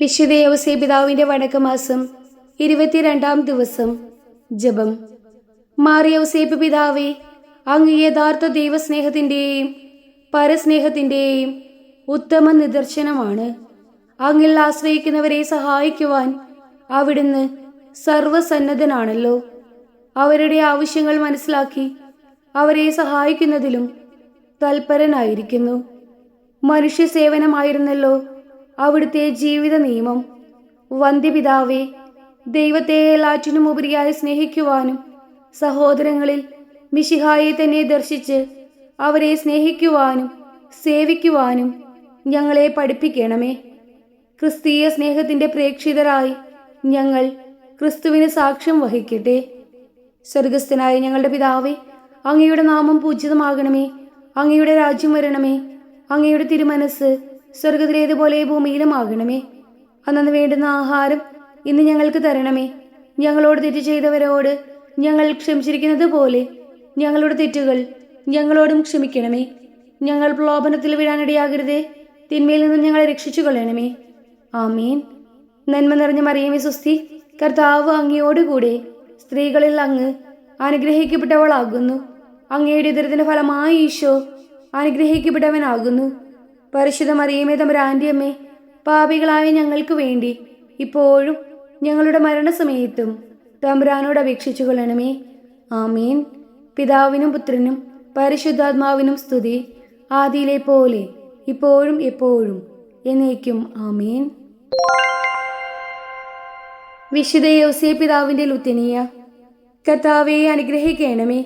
വിശുദ്ധ യൗസേ പിതാവിന്റെ വണക്കമാസം 22-ാം ദിവസം. ജപം. മാർ യൗസേപ്പ് പിതാവേ, അങ്ങ് യഥാർത്ഥ ദൈവസ്നേഹത്തിൻ്റെയും പരസ്നേഹത്തിൻ്റെയും ഉത്തമ നിദർശനമാണ്. അങ്ങിൽ ആശ്രയിക്കുന്നവരെ സഹായിക്കുവാൻ അവിടുന്ന് സർവസന്നദ്ധനാണല്ലോ. അവരുടെ ആവശ്യങ്ങൾ മനസ്സിലാക്കി അവരെ സഹായിക്കുന്നതിലും തൽപരനായിരിക്കുന്നു. മനുഷ്യ സേവനമായിരുന്നല്ലോ അവിടുത്തെ ജീവിത നിയമം. വന്ധ്യപിതാവേ, ദൈവത്തെ എല്ലാറ്റിനും ഉപരിയായി സ്നേഹിക്കുവാനും സഹോദരങ്ങളിൽ മിശിഹായെ തന്നെ ദർശിച്ച് അവരെ സ്നേഹിക്കുവാനും സേവിക്കുവാനും ഞങ്ങളെ പഠിപ്പിക്കണമേ. ക്രിസ്തീയ സ്നേഹത്തിൻ്റെ പ്രേക്ഷിതരായി ഞങ്ങൾ ക്രിസ്തുവിന് സാക്ഷ്യം വഹിക്കട്ടെ. സ്വർഗസ്ഥനായ ഞങ്ങളുടെ പിതാവേ, അങ്ങയുടെ നാമം പൂജിതമാകണമേ. അങ്ങയുടെ രാജ്യം വരണമേ. അങ്ങയുടെ തിരുമനസ് സ്വർഗത്തിലേതുപോലെ ഭൂമിയിലും ആകണമേ. അന്നു വേണ്ടുന്ന ആഹാരം ഇന്ന് ഞങ്ങൾക്ക് തരണമേ. ഞങ്ങളോട് തെറ്റ് ചെയ്തവരോട് ഞങ്ങൾ ക്ഷമിച്ചിരിക്കുന്നത് പോലെ ഞങ്ങളുടെ തെറ്റുകൾ ഞങ്ങളോടും ക്ഷമിക്കണമേ. ഞങ്ങൾ പ്രലോഭനത്തിൽ വീഴാനിടയാകരുതേ. തിന്മയിൽ നിന്നും ഞങ്ങളെ രക്ഷിച്ചു കൊള്ളണമേ. ആമീൻ. നന്മ നിറഞ്ഞ മറിയമേ സ്വസ്തി, കർത്താവ് അങ്ങയോടുകൂടെ സ്ത്രീകളിൽ അങ്ങ് അനുഗ്രഹിക്കപ്പെട്ടവളാകുന്നു. അങ്ങയുടെ ഉദരത്തിന്റെ ഫലമായി ഈശോ അനുഗ്രഹിക്കപ്പെട്ടവനാകുന്നു. പരിശുദ്ധ മറിയമേ തമ്പുരാന്റെ അമ്മേ, പാപികളായ ഞങ്ങൾക്ക് വേണ്ടി ഇപ്പോഴും ഞങ്ങളുടെ മരണസമയത്തും തമ്പുരാനോട് അപേക്ഷിച്ചു കൊള്ളണമേ. ആമീൻ. പിതാവിനും പുത്രനും പരിശുദ്ധാത്മാവിനും സ്തുതി, ആദിയിലെ പോലെ ഇപ്പോഴും എപ്പോഴും എന്നേക്കും. ആമീൻ. വിശുദ്ധ യൗസേ പിതാവിന്റെ ലുത്തിനിയ. കർത്താവെ അനുഗ്രഹിക്കണമേ.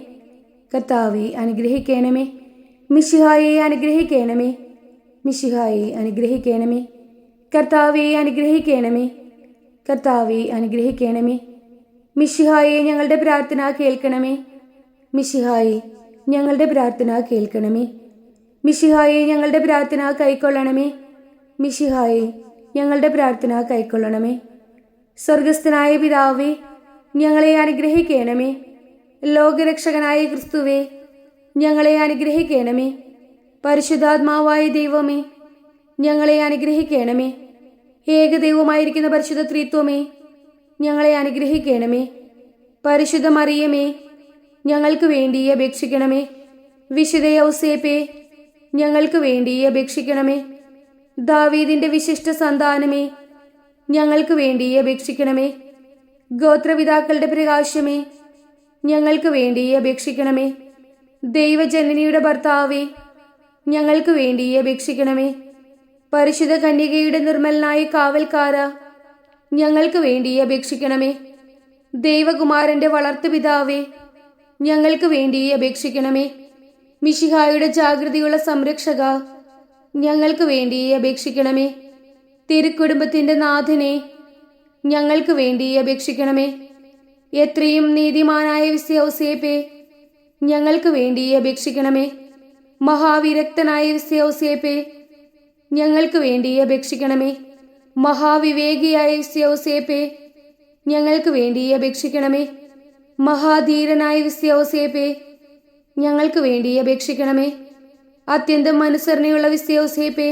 കർത്താവെ അനുഗ്രഹിക്കണമേ. മിശിഹായെ അനുഗ്രഹിക്കണമേ. മിശിഹായെ അനുഗ്രഹിക്കണമേ. കർത്താവെ അനുഗ്രഹിക്കണമേ. കർത്താവെ അനുഗ്രഹിക്കണമേ. മിശിഹായെ ഞങ്ങളുടെ പ്രാർത്ഥന കേൾക്കണമേ. മിശിഹായെ ഞങ്ങളുടെ പ്രാർത്ഥന കേൾക്കണമേ. മിശിഹായെ ഞങ്ങളുടെ പ്രാർത്ഥന കൈക്കൊള്ളണമേ. മിശിഹായെ ഞങ്ങളുടെ പ്രാർത്ഥന കൈക്കൊള്ളണമേ. സ്വർഗസ്ഥനായ പിതാവേ, ഞങ്ങളെ അനുഗ്രഹിക്കണമേ. ലോകരക്ഷകനായ ക്രിസ്തുവേ, ഞങ്ങളെ അനുഗ്രഹിക്കണമേ. പരിശുദ്ധാത്മാവായ ദൈവമേ, ഞങ്ങളെ അനുഗ്രഹിക്കണമേ. ഏകദൈവമായിരിക്കുന്ന പരിശുദ്ധ ത്രിത്വമേ, ഞങ്ങളെ അനുഗ്രഹിക്കണമേ. പരിശുദ്ധ മറിയമേ, ഞങ്ങൾക്ക് വേണ്ടി അപേക്ഷിക്കണമേ. വിശുദ്ധ യൗസേപ്പേ, ഞങ്ങൾക്ക് വേണ്ടി അപേക്ഷിക്കണമേ. ദാവീദിന്റെ വിശിഷ്ട സന്താനമേ, ഞങ്ങൾക്ക് വേണ്ടി അപേക്ഷിക്കണമേ. ഗോത്രപിതാക്കളുടെ പ്രകാശമേ, ഞങ്ങൾക്ക് വേണ്ടി അപേക്ഷിക്കണമേ. ദൈവജനനിയുടെ ഭർത്താവേ, ഞങ്ങൾക്ക് വേണ്ടി അപേക്ഷിക്കണമേ. പരിശുദ്ധ കന്യകയുടെ നിർമ്മലനായ കാവൽക്കാര, ഞങ്ങൾക്ക് വേണ്ടി അപേക്ഷിക്കണമേ. ദൈവകുമാരന്റെ വളർത്തുപിതാവേ, ഞങ്ങൾക്ക് വേണ്ടി അപേക്ഷിക്കണമേ. മിശിഹായുടെ ജാഗ്രതയുള്ള സംരക്ഷക, ഞങ്ങൾക്ക് വേണ്ടി അപേക്ഷിക്കണമേ. തിരുക്കുടുംബത്തിന്റെ നാഥനെ, ഞങ്ങൾക്ക് വേണ്ടി അപേക്ഷിക്കണമേ. എത്രയും നീതിമാനായ വിശുദ്ധ യൗസേപ്പേ, ഞങ്ങൾക്ക് വേണ്ടി അപേക്ഷിക്കണമേ. മഹാവിരക്തനായ വിശുദ്ധ യൗസേപ്പേ, ഞങ്ങൾക്ക് വേണ്ടി അപേക്ഷിക്കണമേ. മഹാവിവേകിയായ വിശുദ്ധ യൗസേപ്പേ, ഞങ്ങൾക്ക് വേണ്ടി അപേക്ഷിക്കണമേ. മഹാധീരനായ വിശുദ്ധ യൗസേപ്പേ, ഞങ്ങൾക്ക് വേണ്ടി അപേക്ഷിക്കണമേ. അത്യന്തം അനുസരണയുള്ള വിശുദ്ധ യൗസേപ്പേ,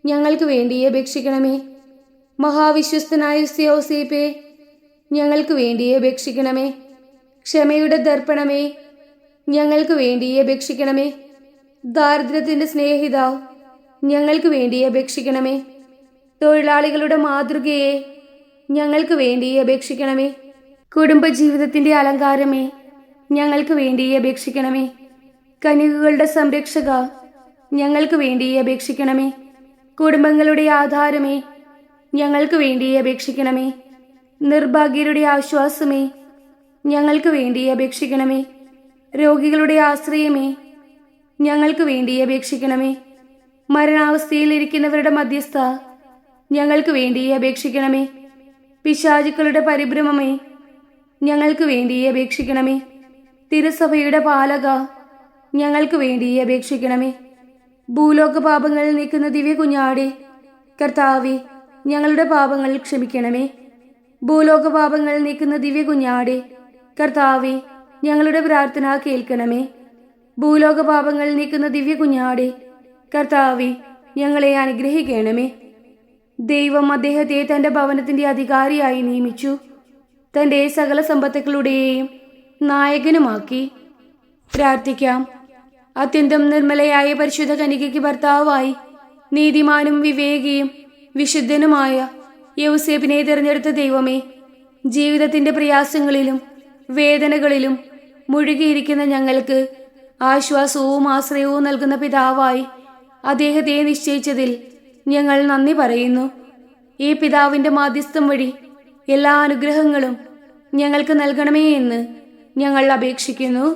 ഞങ്ങൾക്ക് വേണ്ടി അപേക്ഷിക്കണമേ. മഹാവിശ്വസ്തനായ വിശുദ്ധ യൗസേപ്പേ, ഞങ്ങൾക്ക് വേണ്ടി അപേക്ഷിക്കണമേ. ക്ഷമയുടെ ദർപ്പണമേ, ഞങ്ങൾക്ക് വേണ്ടി അപേക്ഷിക്കണമേ. ദാരിദ്ര്യത്തിന്റെ സ്നേഹിത, ഞങ്ങൾക്ക് വേണ്ടി അപേക്ഷിക്കണമേ. തൊഴിലാളികളുടെ മാതൃകയെ, ഞങ്ങൾക്ക് വേണ്ടി അപേക്ഷിക്കണമേ. കുടുംബജീവിതത്തിന്റെ അലങ്കാരമേ, ഞങ്ങൾക്ക് വേണ്ടി അപേക്ഷിക്കണമേ. കന്യകകളുടെ സംരക്ഷക, ഞങ്ങൾക്ക് വേണ്ടി അപേക്ഷിക്കണമേ. കുടുംബങ്ങളുടെ ആധാരമേ, ഞങ്ങൾക്ക് വേണ്ടി അപേക്ഷിക്കണമേ. നിർഭാഗ്യരുടെ ആശ്വാസമേ, ഞങ്ങൾക്ക് വേണ്ടി അപേക്ഷിക്കണമേ. രോഗികളുടെ ആശ്രയമേ, ഞങ്ങൾക്ക് വേണ്ടി അപേക്ഷിക്കണമേ. മരണാവസ്ഥയിൽ ഇരിക്കുന്നവരുടെ മധ്യസ്ഥ, ഞങ്ങൾക്ക് വേണ്ടി അപേക്ഷിക്കണമേ. പിശാചുക്കളുടെ പരിഭ്രമമേ, ഞങ്ങൾക്ക് വേണ്ടി അപേക്ഷിക്കണമേ. തിരുസഭയുടെ പാലക, ഞങ്ങൾക്ക് വേണ്ടി അപേക്ഷിക്കണമേ. ഭൂലോക പാപങ്ങൾ നീക്കുന്ന ദിവ്യ കുഞ്ഞാടെ, കർത്താവെ ഞങ്ങളുടെ പാപങ്ങൾ ക്ഷമിക്കണമേ. ഭൂലോക പാപങ്ങൾ നീക്കുന്ന ദിവ്യ കുഞ്ഞാടെ, കർത്താവെ ഞങ്ങളുടെ പ്രാർത്ഥന കേൾക്കണമേ. ഭൂലോക പാപങ്ങൾ നീക്കുന്ന ദിവ്യ കുഞ്ഞാടെ, കർത്താവെ ഞങ്ങളെ അനുഗ്രഹിക്കണമേ. ദൈവം അദ്ദേഹത്തെ തൻ്റെ ഭവനത്തിൻ്റെ അധികാരിയായി നിയമിച്ചു. തൻ്റെ സകല സമ്പത്തുക്കളുടെയും നായകനുമാക്കി. പ്രാർത്ഥിക്കാം. അത്യന്തം നിർമ്മലയായ പരിശുദ്ധ കന്യകയ്ക്ക് ഭർത്താവായി നീതിമാനും വിവേകിയും വിശുദ്ധനുമായ യൗസേപ്പിനെ തിരഞ്ഞെടുത്ത ദൈവമേ, ജീവിതത്തിൻ്റെ പ്രയാസങ്ങളിലും വേദനകളിലും മുഴുകിയിരിക്കുന്ന ഞങ്ങൾക്ക് ആശ്വാസവും ആശ്രയവും നൽകുന്ന പിതാവായി അദ്ദേഹത്തെ നിശ്ചയിച്ചതിൽ ഞങ്ങൾ നന്ദി പറയുന്നു. ഈ പിതാവിൻ്റെ മാധ്യസ്ഥം വഴി എല്ലാ അനുഗ്രഹങ്ങളും ഞങ്ങൾക്ക് നൽകണമേ എന്ന് ഞങ്ങൾ അപേക്ഷിക്കുന്നു.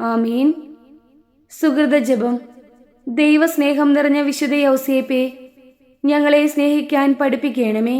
ആമീൻ. സുഹൃത ജപം. ദൈവസ്നേഹം നിറഞ്ഞ വിശുദ്ധ യൗസേപ്പേ, ഞങ്ങളെ സ്നേഹിക്കാൻ പഠിപ്പിക്കണമേ.